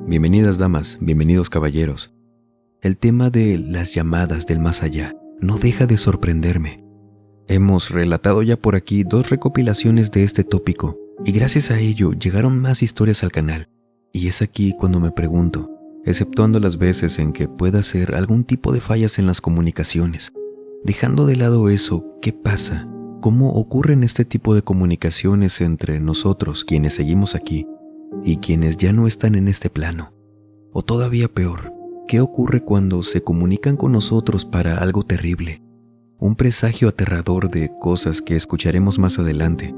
Bienvenidas damas, bienvenidos caballeros. El tema de las llamadas del más allá no deja de sorprenderme. Hemos relatado ya por aquí 2 recopilaciones de este tópico y gracias a ello llegaron más historias al canal. Y es aquí cuando me pregunto, exceptuando las veces en que pueda ser algún tipo de fallas en las comunicaciones, dejando de lado eso, ¿qué pasa? ¿Cómo ocurren este tipo de comunicaciones entre nosotros, quienes seguimos aquí, y quienes ya no están en este plano? O todavía peor, ¿qué ocurre cuando se comunican con nosotros para algo terrible? Un presagio aterrador de cosas que escucharemos más adelante.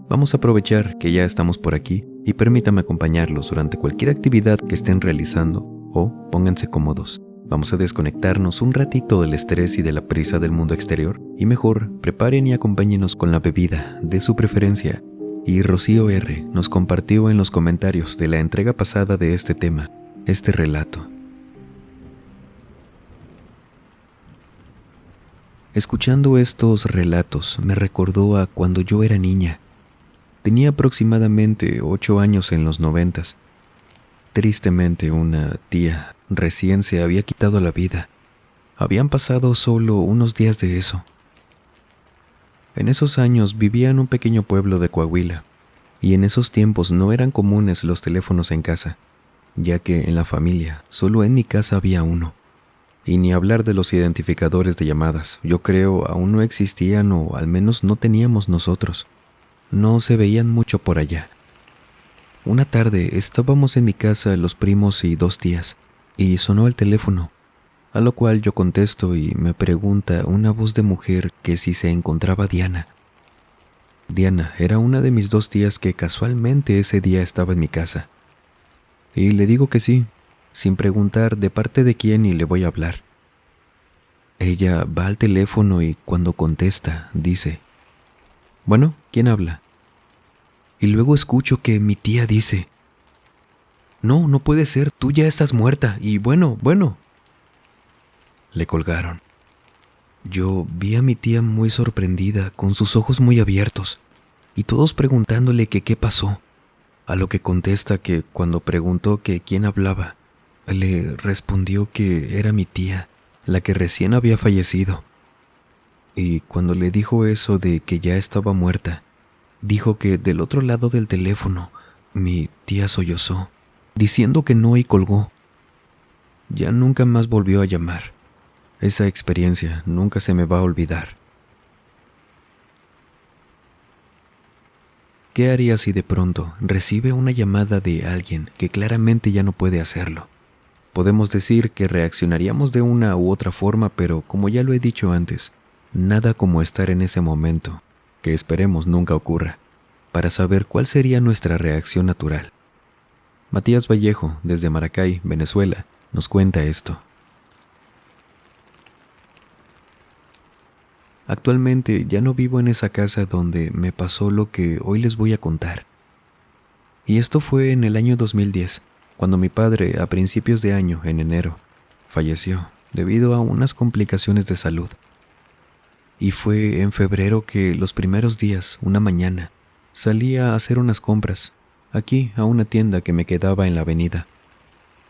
Vamos a aprovechar que ya estamos por aquí y permítame acompañarlos durante cualquier actividad que estén realizando o pónganse cómodos. Vamos a desconectarnos un ratito del estrés y de la prisa del mundo exterior y mejor preparen y acompáñenos con la bebida de su preferencia. Y Rocío R. nos compartió en los comentarios de la entrega pasada de este tema, este relato. Escuchando estos relatos me recordó a cuando yo era niña. Tenía aproximadamente 8 años en los 90s. Tristemente una tía recién se había quitado la vida. Habían pasado solo unos días de eso. En esos años vivía en un pequeño pueblo de Coahuila, y en esos tiempos no eran comunes los teléfonos en casa, ya que en la familia solo en mi casa había uno. Y ni hablar de los identificadores de llamadas, yo creo aún no existían o al menos no teníamos nosotros. No se veían mucho por allá. Una tarde estábamos en mi casa los primos y 2 tías, y sonó el teléfono, a lo cual yo contesto y me pregunta una voz de mujer que si se encontraba Diana. Diana era una de mis 2 tías que casualmente ese día estaba en mi casa. Y le digo que sí, sin preguntar de parte de quién y le voy a hablar. Ella va al teléfono y cuando contesta, dice: «Bueno, ¿quién habla?». Y luego escucho que mi tía dice: «No, no puede ser, tú ya estás muerta, y bueno. Le colgaron. Yo vi a mi tía muy sorprendida, con sus ojos muy abiertos, y todos preguntándole que qué pasó, a lo que contesta que cuando preguntó que quién hablaba, le respondió que era mi tía, la que recién había fallecido. Y cuando le dijo eso de que ya estaba muerta, dijo que del otro lado del teléfono, mi tía sollozó, diciendo que no y colgó. Ya nunca más volvió a llamar. Esa experiencia nunca se me va a olvidar. ¿Qué haría si de pronto recibe una llamada de alguien que claramente ya no puede hacerlo? Podemos decir que reaccionaríamos de una u otra forma, pero como ya lo he dicho antes, nada como estar en ese momento, que esperemos nunca ocurra, para saber cuál sería nuestra reacción natural. Matías Vallejo, desde Maracay, Venezuela, nos cuenta esto. Actualmente ya no vivo en esa casa donde me pasó lo que hoy les voy a contar. Y esto fue en el año 2010, cuando mi padre, a principios de año, en enero, falleció debido a unas complicaciones de salud. Y fue en febrero que los primeros días, una mañana, salí a hacer unas compras, aquí a una tienda que me quedaba en la avenida.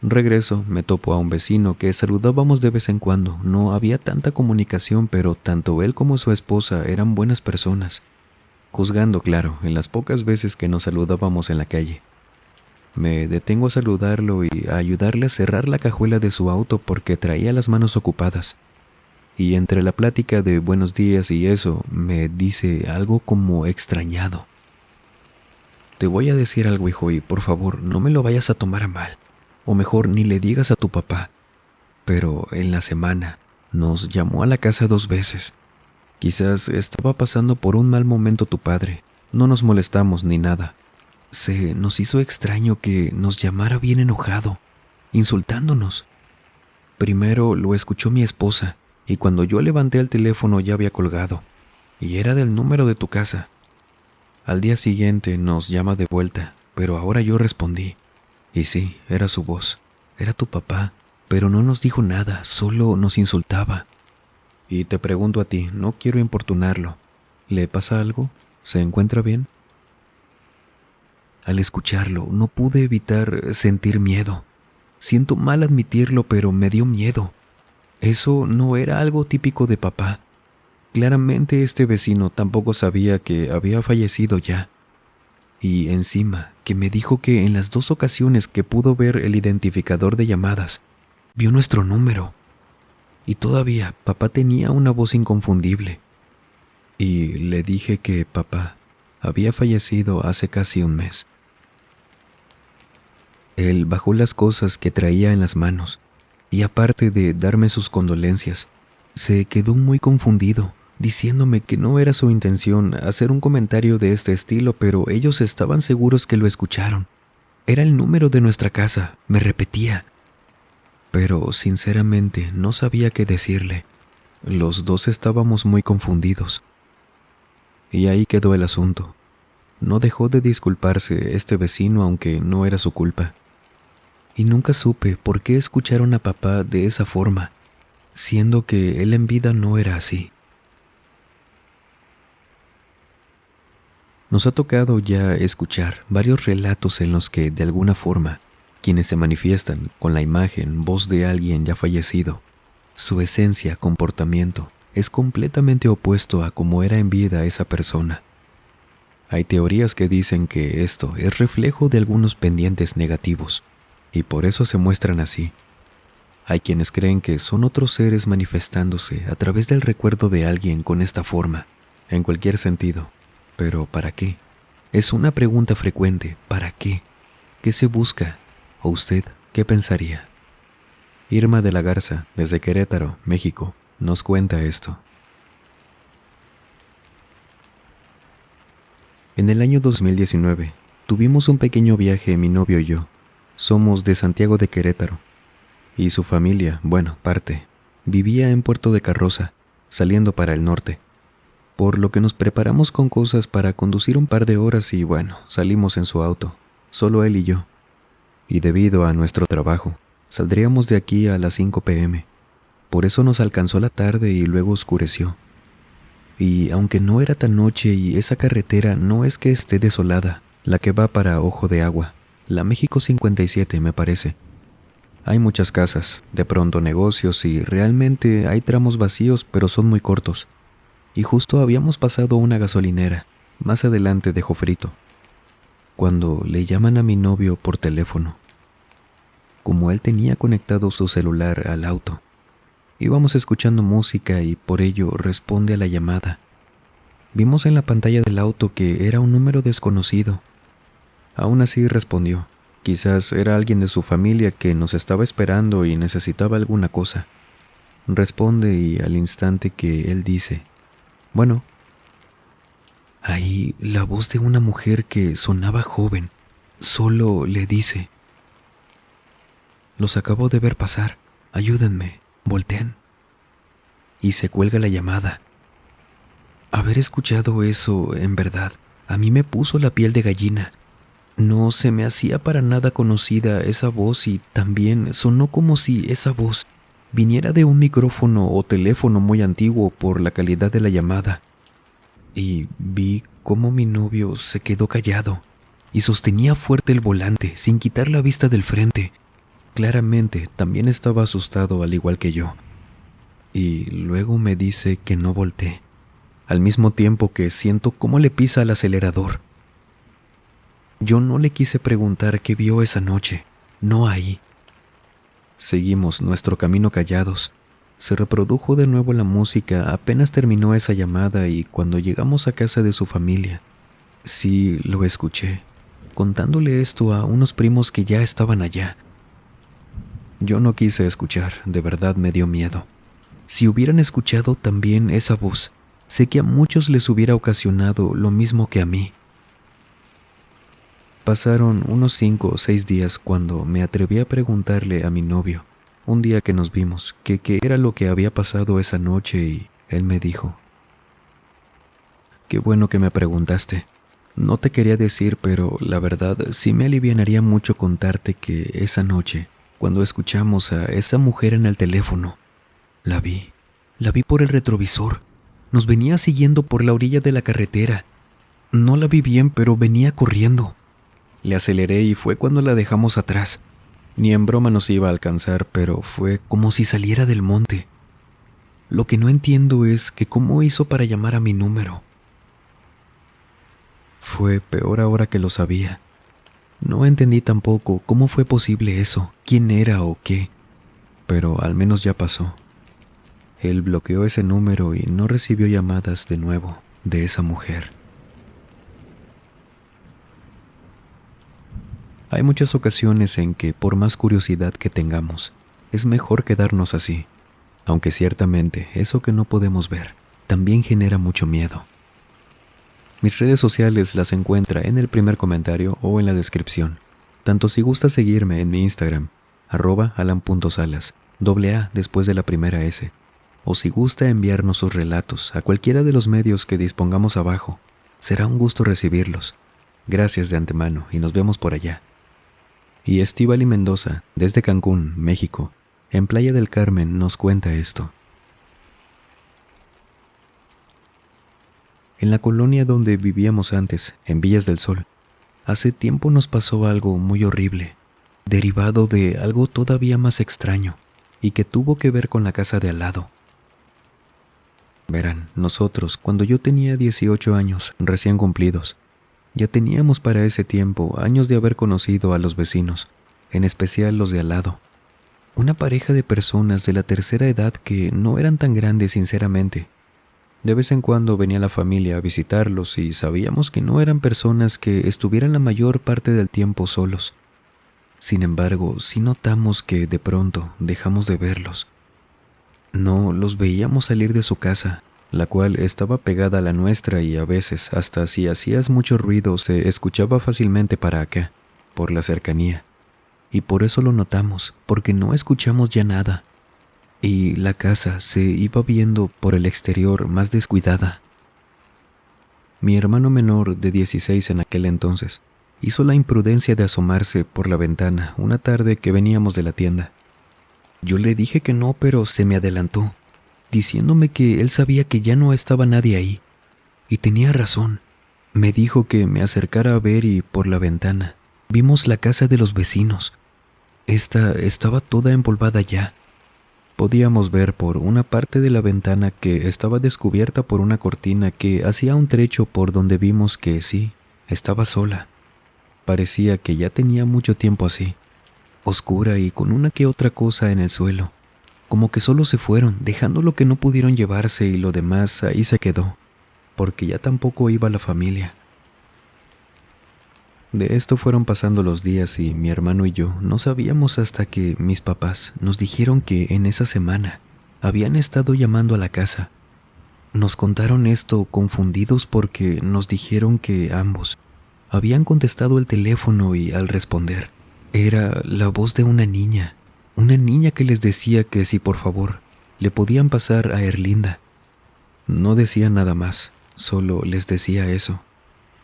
Regreso, me topo a un vecino que saludábamos de vez en cuando. No había tanta comunicación, pero tanto él como su esposa eran buenas personas, juzgando, claro, en las pocas veces que nos saludábamos en la calle. Me detengo a saludarlo y a ayudarle a cerrar la cajuela de su auto porque traía las manos ocupadas. Y entre la plática de buenos días y eso, me dice algo como extrañado. «Te voy a decir algo, hijo, y por favor, no me lo vayas a tomar a mal. O mejor, ni le digas a tu papá. Pero en la semana nos llamó a la casa 2 veces. Quizás estaba pasando por un mal momento tu padre. No nos molestamos ni nada. Se nos hizo extraño que nos llamara bien enojado, insultándonos. Primero lo escuchó mi esposa, y cuando yo levanté el teléfono ya había colgado, y era del número de tu casa. Al día siguiente nos llama de vuelta, pero ahora yo respondí. Y sí, era su voz, era tu papá, pero no nos dijo nada, solo nos insultaba. Y te pregunto a ti, no quiero importunarlo, ¿le pasa algo? ¿Se encuentra bien?». Al escucharlo, no pude evitar sentir miedo. Siento mal admitirlo, pero me dio miedo. Eso no era algo típico de papá. Claramente este vecino tampoco sabía que había fallecido ya. Y encima, que me dijo que en las 2 ocasiones que pudo ver el identificador de llamadas, vio nuestro número. Y todavía, papá tenía una voz inconfundible. Y le dije que papá había fallecido hace casi un mes. Él bajó las cosas que traía en las manos y aparte de darme sus condolencias, se quedó muy confundido, diciéndome que no era su intención hacer un comentario de este estilo, pero ellos estaban seguros que lo escucharon. Era el número de nuestra casa, me repetía. Pero sinceramente no sabía qué decirle. Los dos estábamos muy confundidos. Y ahí quedó el asunto. No dejó de disculparse este vecino, aunque no era su culpa. Y nunca supe por qué escucharon a papá de esa forma, siendo que él en vida no era así. Nos ha tocado ya escuchar varios relatos en los que, de alguna forma, quienes se manifiestan con la imagen, voz de alguien ya fallecido, su esencia, comportamiento, es completamente opuesto a cómo era en vida esa persona. Hay teorías que dicen que esto es reflejo de algunos pendientes negativos, y por eso se muestran así. Hay quienes creen que son otros seres manifestándose a través del recuerdo de alguien con esta forma, en cualquier sentido. Pero ¿para qué? Es una pregunta frecuente. ¿Para qué? ¿Qué se busca? ¿O usted qué pensaría? Irma de la Garza, desde Querétaro, México, nos cuenta esto. En el año 2019, tuvimos un pequeño viaje mi novio y yo. Somos de Santiago de Querétaro. Y su familia, bueno, parte, vivía en Puerto de Carroza, saliendo para el norte. Por lo que nos preparamos con cosas para conducir un par de horas y bueno, salimos en su auto, solo él y yo. Y debido a nuestro trabajo, saldríamos de aquí a las 5 p.m. Por eso nos alcanzó la tarde y luego oscureció. Y aunque no era tan noche y esa carretera no es que esté desolada, la que va para Ojo de Agua, la México 57 me parece. Hay muchas casas, de pronto negocios y realmente hay tramos vacíos pero son muy cortos. Y justo habíamos pasado una gasolinera, más adelante de Jofrito, cuando le llaman a mi novio por teléfono. Como él tenía conectado su celular al auto, íbamos escuchando música y por ello responde a la llamada. Vimos en la pantalla del auto que era un número desconocido. Aún así respondió. Quizás era alguien de su familia que nos estaba esperando y necesitaba alguna cosa. Responde y al instante que él dice, bueno, ahí la voz de una mujer que sonaba joven, solo le dice, los acabo de ver pasar, ayúdenme, volteen. Y se cuelga la llamada. Haber escuchado eso, en verdad, a mí me puso la piel de gallina. No se me hacía para nada conocida esa voz y también sonó como si esa voz viniera de un micrófono o teléfono muy antiguo por la calidad de la llamada. Y vi cómo mi novio se quedó callado y sostenía fuerte el volante sin quitar la vista del frente. Claramente también estaba asustado al igual que yo. Y luego me dice que no volteé, al mismo tiempo que siento cómo le pisa el acelerador. Yo no le quise preguntar qué vio esa noche, no ahí. Seguimos nuestro camino callados. Se reprodujo de nuevo la música apenas terminó esa llamada y cuando llegamos a casa de su familia, sí lo escuché, contándole esto a unos primos que ya estaban allá. Yo no quise escuchar, de verdad me dio miedo. Si hubieran escuchado también esa voz, sé que a muchos les hubiera ocasionado lo mismo que a mí. Pasaron unos 5 o 6 días cuando me atreví a preguntarle a mi novio, un día que nos vimos, que qué era lo que había pasado esa noche y él me dijo, qué bueno que me preguntaste. No te quería decir, pero la verdad sí me alivianaría mucho contarte que esa noche, cuando escuchamos a esa mujer en el teléfono, la vi por el retrovisor. Nos venía siguiendo por la orilla de la carretera. No la vi bien, pero venía corriendo. Le aceleré y fue cuando la dejamos atrás. Ni en broma nos iba a alcanzar, pero fue como si saliera del monte. Lo que no entiendo es que cómo hizo para llamar a mi número. Fue peor ahora que lo sabía. No entendí tampoco cómo fue posible eso, quién era o qué, pero al menos ya pasó. Él bloqueó ese número y no recibió llamadas de nuevo de esa mujer. Hay muchas ocasiones en que, por más curiosidad que tengamos, es mejor quedarnos así, aunque ciertamente eso que no podemos ver también genera mucho miedo. Mis redes sociales las encuentra en el primer comentario o en la descripción, tanto si gusta seguirme en mi Instagram, @alan.salas, A después de la primera S, o si gusta enviarnos sus relatos a cualquiera de los medios que dispongamos abajo, será un gusto recibirlos. Gracias de antemano y nos vemos por allá. Y Estíbaliz Mendoza, desde Cancún, México, en Playa del Carmen, nos cuenta esto. En la colonia donde vivíamos antes, en Villas del Sol, hace tiempo nos pasó algo muy horrible, derivado de algo todavía más extraño, y que tuvo que ver con la casa de al lado. Verán, nosotros, cuando yo tenía 18 años, recién cumplidos, ya teníamos para ese tiempo años de haber conocido a los vecinos, en especial los de al lado. Una pareja de personas de la tercera edad que no eran tan grandes sinceramente. De vez en cuando venía la familia a visitarlos y sabíamos que no eran personas que estuvieran la mayor parte del tiempo solos. Sin embargo, sí notamos que de pronto dejamos de verlos. No los veíamos salir de su casa, la cual estaba pegada a la nuestra y a veces, hasta si hacías mucho ruido, se escuchaba fácilmente para acá, por la cercanía. Y por eso lo notamos, porque no escuchamos ya nada. Y la casa se iba viendo por el exterior más descuidada. Mi hermano menor, de 16 en aquel entonces, hizo la imprudencia de asomarse por la ventana una tarde que veníamos de la tienda. Yo le dije que no, pero se me adelantó, diciéndome que él sabía que ya no estaba nadie ahí. Y tenía razón. Me dijo que me acercara a ver y por la ventana vimos la casa de los vecinos. Esta estaba toda empolvada ya. Podíamos ver por una parte de la ventana que estaba descubierta por una cortina que hacía un trecho por donde vimos que sí, estaba sola. Parecía que ya tenía mucho tiempo así, oscura y con una que otra cosa en el suelo, como que solo se fueron, dejando lo que no pudieron llevarse y lo demás ahí se quedó, porque ya tampoco iba la familia. De esto fueron pasando los días y mi hermano y yo no sabíamos hasta que mis papás nos dijeron que en esa semana habían estado llamando a la casa. Nos contaron esto confundidos porque nos dijeron que ambos habían contestado el teléfono y al responder era la voz de una niña que les decía que si por favor le podían pasar a Erlinda. No decía nada más, solo les decía eso.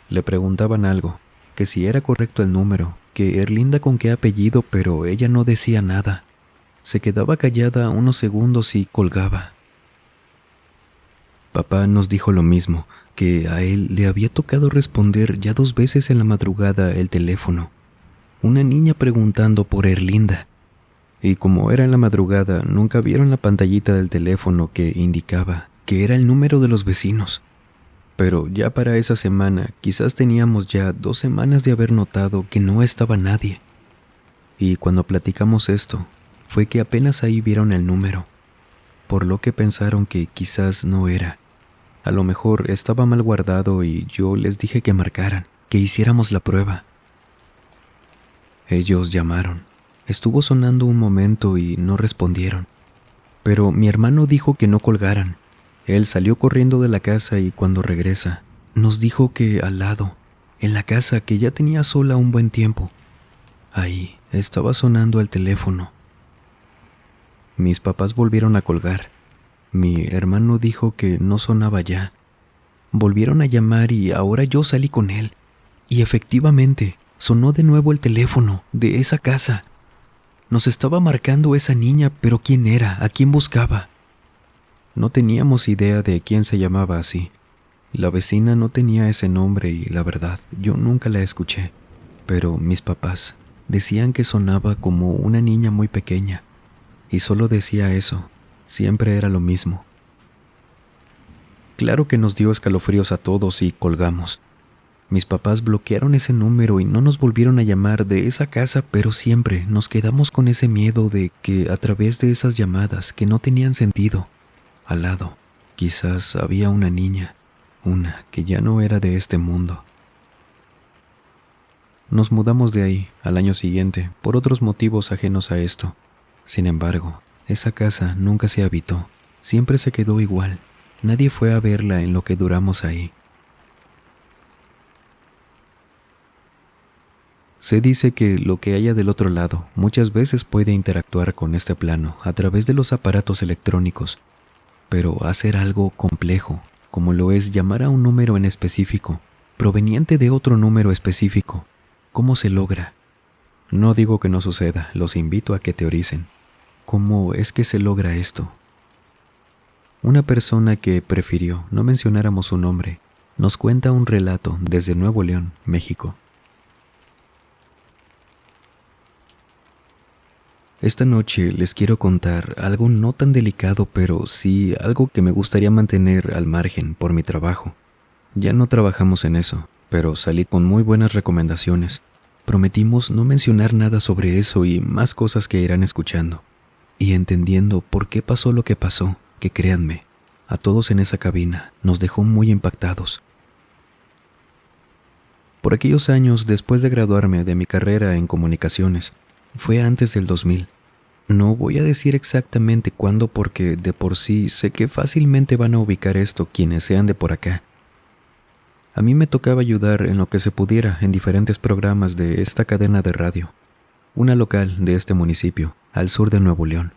Le preguntaban algo, que si era correcto el número, que Erlinda con qué apellido, pero ella no decía nada. Se quedaba callada unos segundos y colgaba. Papá nos dijo lo mismo, que a él le había tocado responder ya 2 veces en la madrugada el teléfono. Una niña preguntando por Erlinda. Y como era en la madrugada, nunca vieron la pantallita del teléfono que indicaba que era el número de los vecinos. Pero ya para esa semana, quizás teníamos ya 2 semanas de haber notado que no estaba nadie. Y cuando platicamos esto, fue que apenas ahí vieron el número, por lo que pensaron que quizás no era. A lo mejor estaba mal guardado y yo les dije que marcaran, que hiciéramos la prueba. Ellos llamaron. Estuvo sonando un momento y no respondieron. Pero mi hermano dijo que no colgaran. Él salió corriendo de la casa y cuando regresa, nos dijo que al lado, en la casa que ya tenía sola un buen tiempo, ahí estaba sonando el teléfono. Mis papás volvieron a colgar. Mi hermano dijo que no sonaba ya. Volvieron a llamar y ahora yo salí con él. Y efectivamente, sonó de nuevo el teléfono de esa casa. Nos estaba marcando esa niña, pero ¿quién era? ¿A quién buscaba? No teníamos idea de quién se llamaba así. La vecina no tenía ese nombre y, la verdad, yo nunca la escuché. pero mis papás decían que sonaba como una niña muy pequeña, y solo decía eso, siempre era lo mismo. Claro que nos dio escalofríos a todos y colgamos. Mis papás bloquearon ese número y no nos volvieron a llamar de esa casa, pero siempre nos quedamos con ese miedo de que a través de esas llamadas que no tenían sentido, al lado, quizás había una niña, una que ya no era de este mundo. Nos mudamos de ahí al año siguiente por otros motivos ajenos a esto. Sin embargo, esa casa nunca se habitó, siempre se quedó igual. Nadie fue a verla en lo que duramos ahí. Se dice que lo que haya del otro lado muchas veces puede interactuar con este plano a través de los aparatos electrónicos, pero hacer algo complejo, como lo es llamar a un número en específico, proveniente de otro número específico, ¿cómo se logra? No digo que no suceda, los invito a que teoricen. ¿Cómo es que se logra esto? Una persona que prefirió no mencionáramos su nombre nos cuenta un relato desde Nuevo León, México. Esta noche les quiero contar algo no tan delicado, pero sí algo que me gustaría mantener al margen por mi trabajo. Ya no trabajamos en eso, pero salí con muy buenas recomendaciones. Prometimos no mencionar nada sobre eso y más cosas que irán escuchando. Y entendiendo por qué pasó lo que pasó, que créanme, a todos en esa cabina nos dejó muy impactados. Por aquellos años, después de graduarme de mi carrera en comunicaciones, fue antes del 2000. No voy a decir exactamente cuándo porque de por sí sé que fácilmente van a ubicar esto quienes sean de por acá. A mí me tocaba ayudar en lo que se pudiera en diferentes programas de esta cadena de radio, una local de este municipio, al sur de Nuevo León.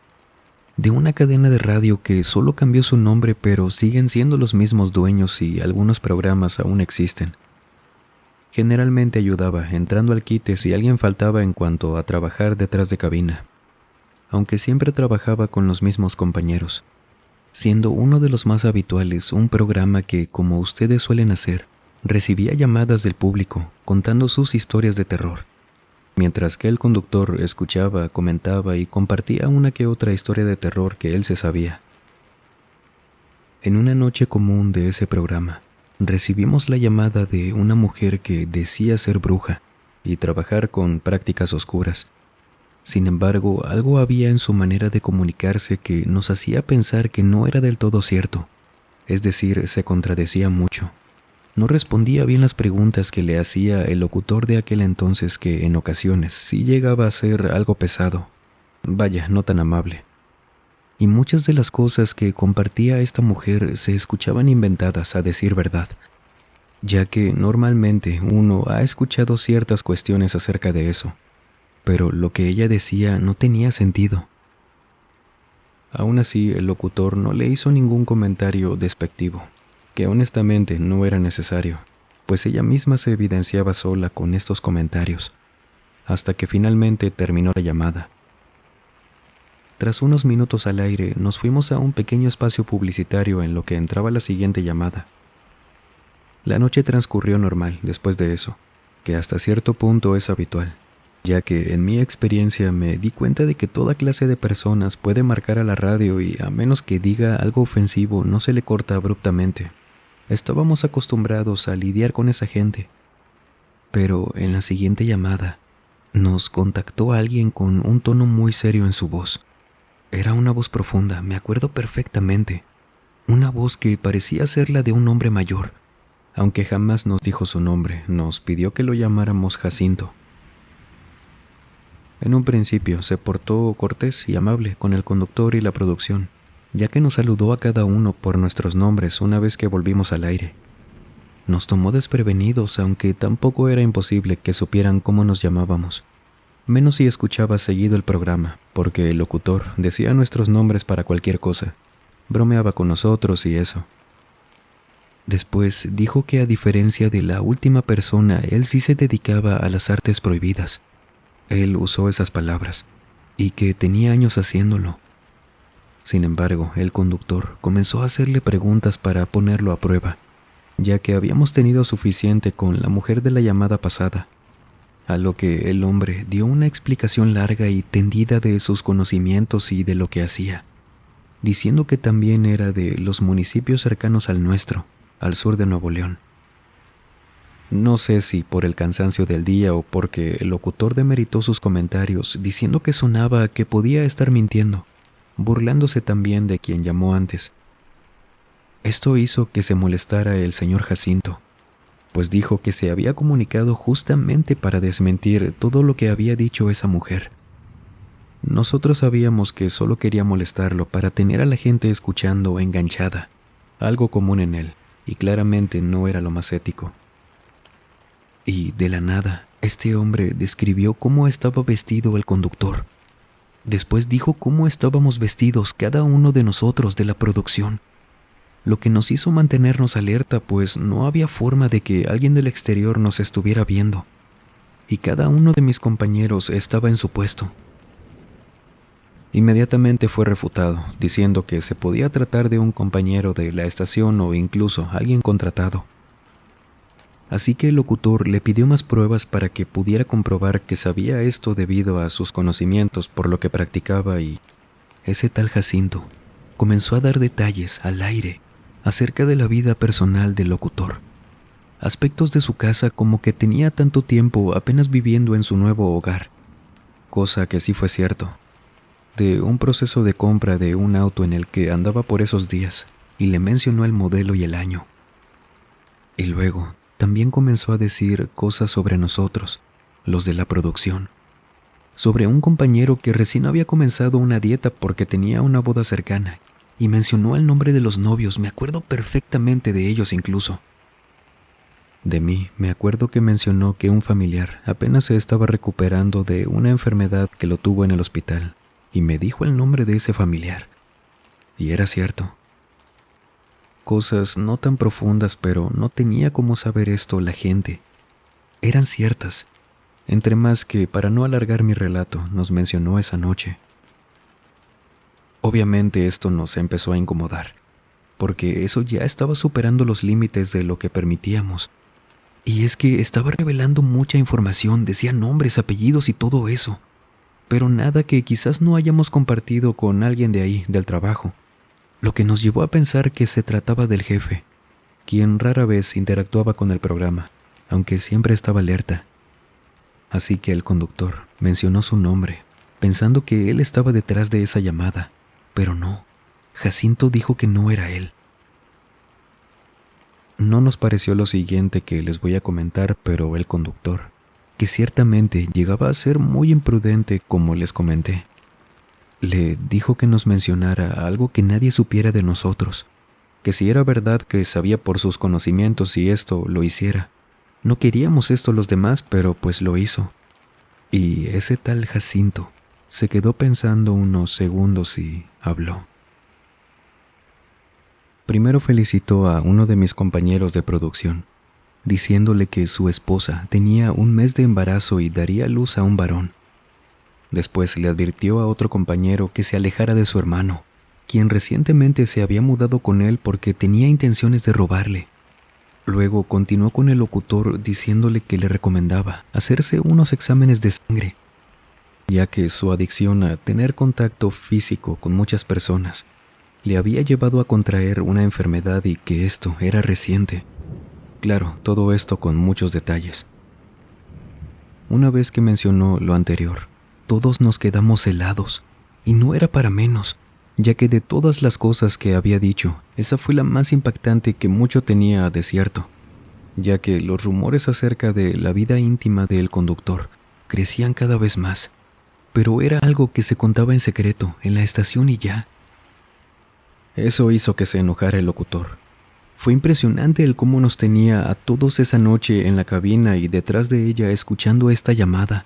De una cadena de radio que solo cambió su nombre, pero siguen siendo los mismos dueños y algunos programas aún existen. Generalmente ayudaba entrando al quite si alguien faltaba en cuanto a trabajar detrás de cabina, aunque siempre trabajaba con los mismos compañeros, siendo uno de los más habituales un programa que, como ustedes suelen hacer, recibía llamadas del público contando sus historias de terror, mientras que el conductor escuchaba, comentaba y compartía una que otra historia de terror que él se sabía. En una noche común de ese programa, recibimos la llamada de una mujer que decía ser bruja y trabajar con prácticas oscuras. Sin embargo, algo había en su manera de comunicarse que nos hacía pensar que no era del todo cierto, es decir, se contradecía mucho. No respondía bien las preguntas que le hacía el locutor de aquel entonces, que en ocasiones sí llegaba a ser algo pesado, vaya, no tan amable. Y muchas de las cosas que compartía esta mujer se escuchaban inventadas, a decir verdad, ya que normalmente uno ha escuchado ciertas cuestiones acerca de eso, pero lo que ella decía no tenía sentido. Aún así, el locutor no le hizo ningún comentario despectivo, que honestamente no era necesario, pues ella misma se evidenciaba sola con estos comentarios, hasta que finalmente terminó la llamada. Tras unos minutos al aire, nos fuimos a un pequeño espacio publicitario en lo que entraba la siguiente llamada. La noche transcurrió normal después de eso, que hasta cierto punto es habitual, ya que en mi experiencia me di cuenta de que toda clase de personas puede marcar a la radio y a menos que diga algo ofensivo no se le corta abruptamente. Estábamos acostumbrados a lidiar con esa gente. Pero en la siguiente llamada, nos contactó alguien con un tono muy serio en su voz. Era una voz profunda, me acuerdo perfectamente. Una voz que parecía ser la de un hombre mayor. Aunque jamás nos dijo su nombre, nos pidió que lo llamáramos Jacinto. En un principio se portó cortés y amable con el conductor y la producción, ya que nos saludó a cada uno por nuestros nombres una vez que volvimos al aire. Nos tomó desprevenidos, aunque tampoco era imposible que supieran cómo nos llamábamos. Menos si escuchaba seguido el programa, porque el locutor decía nuestros nombres para cualquier cosa. Bromeaba con nosotros y eso. Después dijo que a diferencia de la última persona, él sí se dedicaba a las artes prohibidas. Él usó esas palabras, y que tenía años haciéndolo. Sin embargo, el conductor comenzó a hacerle preguntas para ponerlo a prueba, ya que habíamos tenido suficiente con la mujer de la llamada pasada. a lo que el hombre dio una explicación larga y tendida de sus conocimientos y de lo que hacía, diciendo que también era de los municipios cercanos al nuestro, al sur de Nuevo León. No sé si por el cansancio del día o porque el locutor demeritó sus comentarios, diciendo que sonaba que podía estar mintiendo, burlándose también de quien llamó antes. Esto hizo que se molestara el señor Jacinto, pues dijo que se había comunicado justamente para desmentir todo lo que había dicho esa mujer. Nosotros sabíamos que solo quería molestarlo para tener a la gente escuchando enganchada, algo común en él, y claramente no era lo más ético. Y de la nada, este hombre describió cómo estaba vestido el conductor. Después dijo cómo estábamos vestidos cada uno de nosotros de la producción, lo que nos hizo mantenernos alerta, pues no había forma de que alguien del exterior nos estuviera viendo, y cada uno de mis compañeros estaba en su puesto. Inmediatamente fue refutado, diciendo que se podía tratar de un compañero de la estación o incluso alguien contratado. Así que el locutor le pidió más pruebas para que pudiera comprobar que sabía esto debido a sus conocimientos por lo que practicaba, y ese tal Jacinto comenzó a dar detalles al aire acerca de la vida personal del locutor, aspectos de su casa como que tenía tanto tiempo apenas viviendo en su nuevo hogar, cosa que sí fue cierto, de un proceso de compra de un auto en el que andaba por esos días, y le mencionó el modelo y el año. Y luego también comenzó a decir cosas sobre nosotros, los de la producción, sobre un compañero que recién había comenzado una dieta porque tenía una boda cercana, y mencionó el nombre de los novios. Me acuerdo perfectamente de ellos incluso. De mí, me acuerdo que mencionó que un familiar apenas se estaba recuperando de una enfermedad que lo tuvo en el hospital, y me dijo el nombre de ese familiar. Y era cierto. Cosas no tan profundas, pero no tenía cómo saber esto la gente. Eran ciertas, entre más que, para no alargar mi relato, nos mencionó esa noche. Obviamente esto nos empezó a incomodar, porque eso ya estaba superando los límites de lo que permitíamos. Y es que estaba revelando mucha información, decía nombres, apellidos y todo eso, pero nada que quizás no hayamos compartido con alguien de ahí, del trabajo, lo que nos llevó a pensar que se trataba del jefe, quien rara vez interactuaba con el programa, aunque siempre estaba alerta. Así que el conductor mencionó su nombre, pensando que él estaba detrás de esa llamada. Pero no, Jacinto dijo que no era él. No nos pareció lo siguiente que les voy a comentar, pero el conductor, que ciertamente llegaba a ser muy imprudente como les comenté, le dijo que nos mencionara algo que nadie supiera de nosotros, que si era verdad que sabía por sus conocimientos y esto lo hiciera. No queríamos esto los demás, pero pues lo hizo. Y ese tal Jacinto se quedó pensando unos segundos y habló. Primero felicitó a uno de mis compañeros de producción, diciéndole que su esposa tenía un mes de embarazo y daría luz a un varón. Después le advirtió a otro compañero que se alejara de su hermano, quien recientemente se había mudado con él porque tenía intenciones de robarle. Luego continuó con el locutor diciéndole que le recomendaba hacerse unos exámenes de sangre, ya que su adicción a tener contacto físico con muchas personas le había llevado a contraer una enfermedad y que esto era reciente. Claro, todo esto con muchos detalles. Una vez que mencionó lo anterior, todos nos quedamos helados, y no era para menos, ya que de todas las cosas que había dicho, esa fue la más impactante que mucho tenía de cierto, ya que los rumores acerca de la vida íntima del conductor crecían cada vez más, pero era algo que se contaba en secreto en la estación y ya. Eso hizo que se enojara el locutor. Fue impresionante el cómo nos tenía a todos esa noche en la cabina y detrás de ella escuchando esta llamada.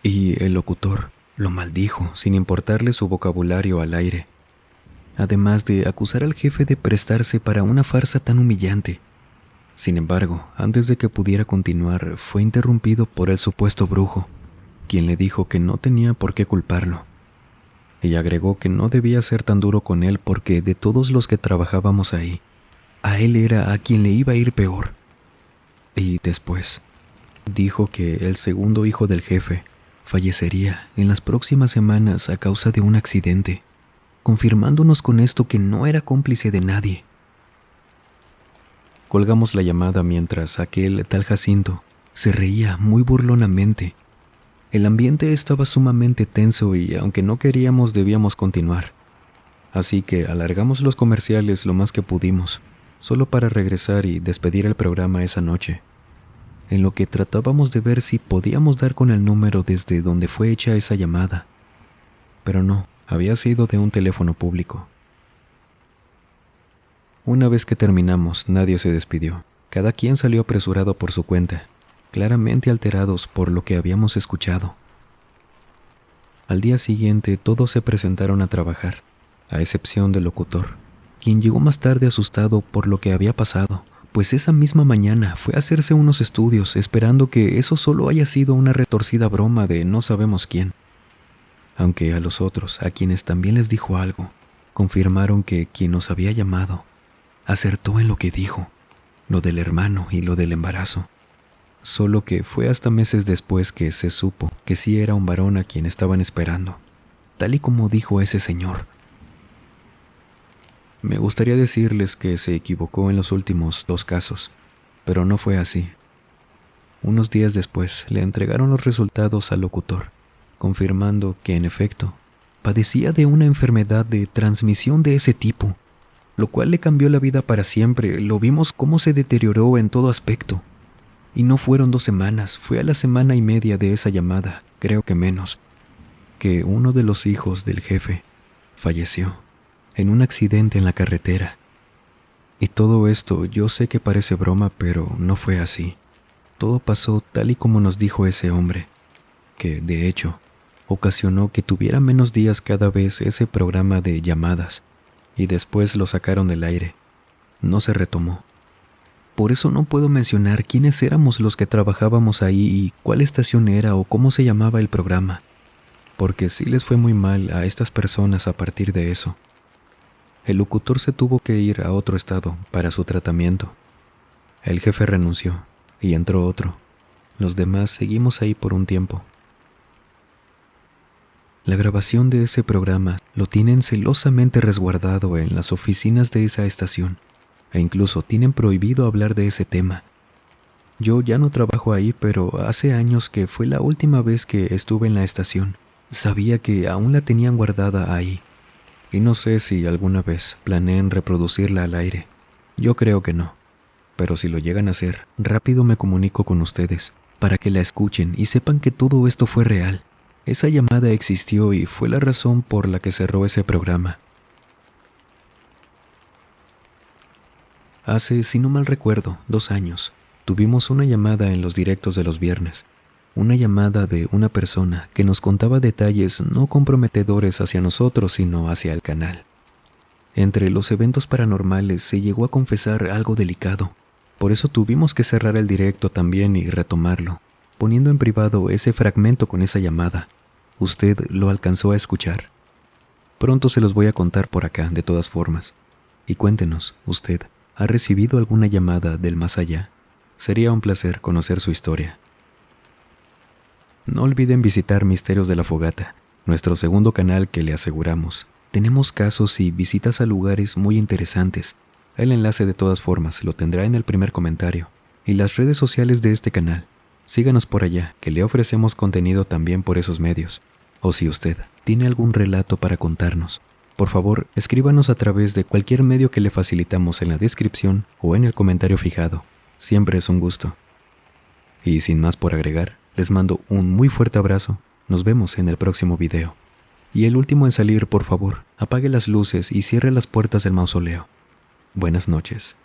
Y el locutor lo maldijo sin importarle su vocabulario al aire, además de acusar al jefe de prestarse para una farsa tan humillante. Sin embargo, antes de que pudiera continuar, fue interrumpido por el supuesto brujo, quien le dijo que no tenía por qué culparlo. Y agregó que no debía ser tan duro con él porque de todos los que trabajábamos ahí, a él era a quien le iba a ir peor. Y después, Dijo que el segundo hijo del jefe fallecería en las próximas semanas a causa de un accidente, confirmándonos con esto que no era cómplice de nadie. Colgamos la llamada mientras aquel tal Jacinto se reía muy burlonamente. El ambiente estaba sumamente tenso y, aunque no queríamos, debíamos continuar. Así que alargamos los comerciales lo más que pudimos, solo para regresar y despedir el programa esa noche, en lo que tratábamos de ver si podíamos dar con el número desde donde fue hecha esa llamada. Pero no, había sido de un teléfono público. Una vez que terminamos, nadie se despidió. Cada quien salió apresurado por su cuenta, claramente alterados por lo que habíamos escuchado. Al día siguiente todos se presentaron a trabajar, a excepción del locutor, quien llegó más tarde asustado por lo que había pasado, pues esa misma mañana fue a hacerse unos estudios esperando que eso solo haya sido una retorcida broma de no sabemos quién. Aunque a los otros, a quienes también les dijo algo, confirmaron que quien nos había llamado acertó en lo que dijo, lo del hermano y lo del embarazo. Solo que fue hasta meses después que se supo que sí era un varón a quien estaban esperando, tal y como dijo ese señor. Me gustaría decirles que se equivocó en los últimos 2 casos, pero no fue así. Unos días después le entregaron los resultados al locutor, confirmando que en efecto padecía de una enfermedad de transmisión de ese tipo, lo cual le cambió la vida para siempre. Lo vimos cómo se deterioró en todo aspecto. Y no fueron 2 semanas, fue a la semana y media de esa llamada, creo que menos, que uno de los hijos del jefe falleció en un accidente en la carretera. Y todo esto yo sé que parece broma, pero no fue así. Todo pasó tal y como nos dijo ese hombre, que, de hecho, ocasionó que tuviera menos días cada vez ese programa de llamadas, y después lo sacaron del aire. No se retomó. Por eso no puedo mencionar quiénes éramos los que trabajábamos ahí y cuál estación era o cómo se llamaba el programa, porque sí les fue muy mal a estas personas a partir de eso. El locutor se tuvo que ir a otro estado para su tratamiento. El jefe renunció y entró otro. Los demás seguimos ahí por un tiempo. La grabación de ese programa lo tienen celosamente resguardado en las oficinas de esa estación, e incluso tienen prohibido hablar de ese tema. Yo ya no trabajo ahí, pero hace años que fue la última vez que estuve en la estación. Sabía que aún la tenían guardada ahí, y no sé si alguna vez planeen reproducirla al aire. Yo creo que no, pero si lo llegan a hacer, rápido me comunico con ustedes, para que la escuchen y sepan que todo esto fue real. Esa llamada existió y fue la razón por la que cerró ese programa. Hace, si no mal recuerdo, 2 años, tuvimos una llamada en los directos de los viernes. Una llamada de una persona que nos contaba detalles no comprometedores hacia nosotros, sino hacia el canal. Entre los eventos paranormales se llegó a confesar algo delicado. Por eso tuvimos que cerrar el directo también y retomarlo, poniendo en privado ese fragmento con esa llamada. Usted lo alcanzó a escuchar. Pronto se los voy a contar por acá, de todas formas. Y cuéntenos, ¿usted ha recibido alguna llamada del más allá? Sería un placer conocer su historia. No olviden visitar Misterios de la Fogata, nuestro segundo canal que le aseguramos. Tenemos casos y visitas a lugares muy interesantes. El enlace de todas formas lo tendrá en el primer comentario. Y las redes sociales de este canal. Síganos por allá, que le ofrecemos contenido también por esos medios. O si usted tiene algún relato para contarnos, por favor, escríbanos a través de cualquier medio que le facilitamos en la descripción o en el comentario fijado. Siempre es un gusto. Y sin más por agregar, les mando un muy fuerte abrazo. Nos vemos en el próximo video. Y el último en salir, por favor, apague las luces y cierre las puertas del mausoleo. Buenas noches.